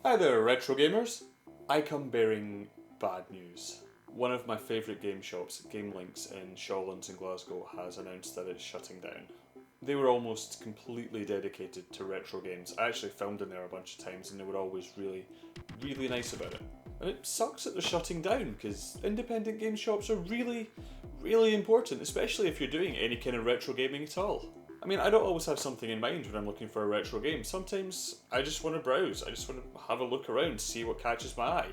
Hi there, retro gamers. I come bearing bad news. One of my favourite game shops, Gamelynx in Shawlands in Glasgow, has announced that it's shutting down. They were almost completely dedicated to retro games. I actually filmed in there a bunch of times and they were always really nice about it. And it sucks that they're shutting down because independent game shops are really important, especially if you're doing any kind of retro gaming at all. I mean, I don't always have something in mind when I'm looking for a retro game. Sometimes I just want to browse, I just want to have a look around, see what catches my eye.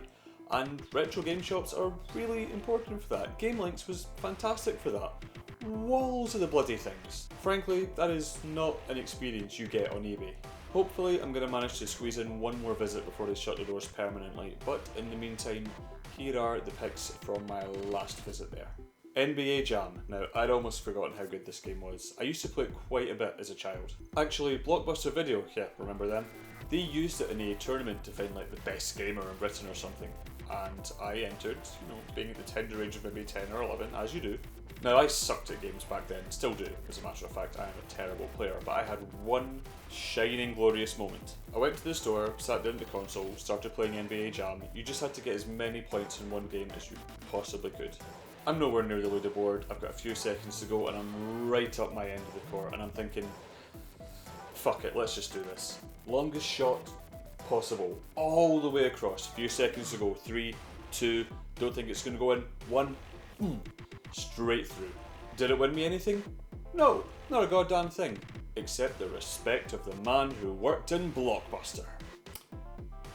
And retro game shops are really important for that. Gamelynx was fantastic for that. Walls of the bloody things. Frankly, that is not an experience you get on eBay. Hopefully I'm going to manage to squeeze in one more visit before they shut the doors permanently, but in the meantime, here are the pics from my last visit there. NBA Jam. Now, I'd almost forgotten how good this game was. I used to play it quite a bit as a child. Actually, Blockbuster Video, yeah, remember them? They used it in a tournament to find like the best gamer in Britain or something. And I entered, being at the tender age of maybe 10 or 11, as you do. Now, I sucked at games back then, still do. As a matter of fact, I am a terrible player, but I had one shining, glorious moment. I went to the store, sat down at the console, started playing NBA Jam. You just had to get as many points in one game as you possibly could. I'm nowhere near the leaderboard, I've got a few seconds to go and I'm right up my end of the court and I'm thinking, fuck it, let's just do this. Longest shot possible, all the way across, a few seconds to go, 3, 2, don't think it's going to go in, 1, straight through. Did it win me anything? No, not a goddamn thing, except the respect of the man who worked in Blockbuster.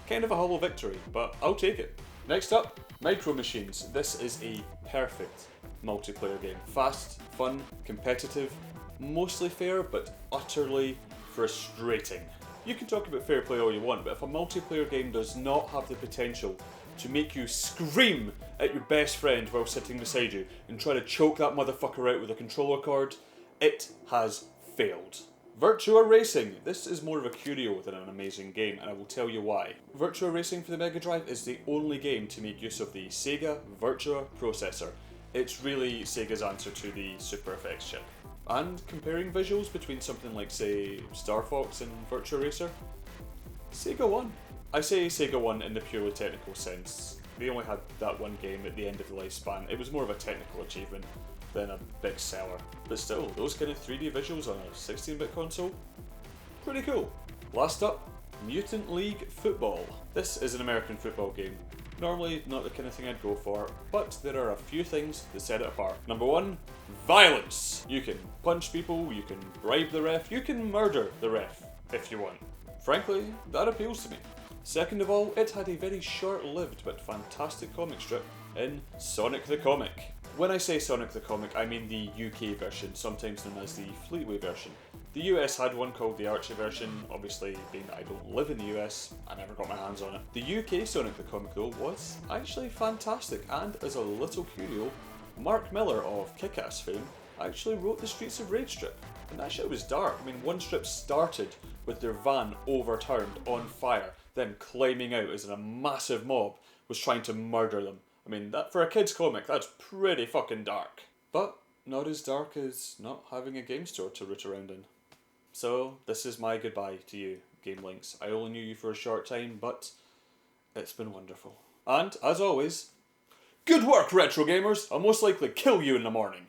Kind of a hollow victory, but I'll take it. Next up, Micro Machines. This is a perfect multiplayer game. Fast, fun, competitive, mostly fair, but utterly frustrating. You can talk about fair play all you want, but if a multiplayer game does not have the potential to make you scream at your best friend while sitting beside you and try to choke that motherfucker out with a controller cord, it has failed. Virtua Racing. This is more of a curio than an amazing game, and I will tell you why. Virtua Racing for the Mega Drive is the only game to make use of the Sega Virtua processor. It's really Sega's answer to the Super FX chip. And comparing visuals between something like, say, Star Fox and Virtua Racer, Sega won. I say Sega won in the purely technical sense. They only had that one game at the end of the lifespan. It was more of a technical achievement than a big seller. But still, those kind of 3D visuals on a 16-bit console, pretty cool. Last up, Mutant League Football. This is an American football game. Normally not the kind of thing I'd go for, but there are a few things that set it apart. Number 1, violence. You can punch people, you can bribe the ref, you can murder the ref if you want. Frankly, that appeals to me. Second of all, it had a very short-lived but fantastic comic strip in Sonic the Comic. When I say Sonic the Comic, I mean the UK version, sometimes known as the Fleetway version. The US had one called the Archie version, obviously being that I don't live in the US, I never got my hands on it. The UK Sonic the Comic though was actually fantastic, and as a little curio, Mark Miller of Kick-Ass fame actually wrote the Streets of Rage strip. And that shit was dark. I mean, one strip started with their van overturned, on fire, then climbing out as a massive mob was trying to murder them. I mean, that for a kid's comic, that's pretty fucking dark. But not as dark as not having a game store to root around in. So, this is my goodbye to you, Gamelynx. I only knew you for a short time, but it's been wonderful. And, as always, good work, retro gamers! I'll most likely kill you in the morning.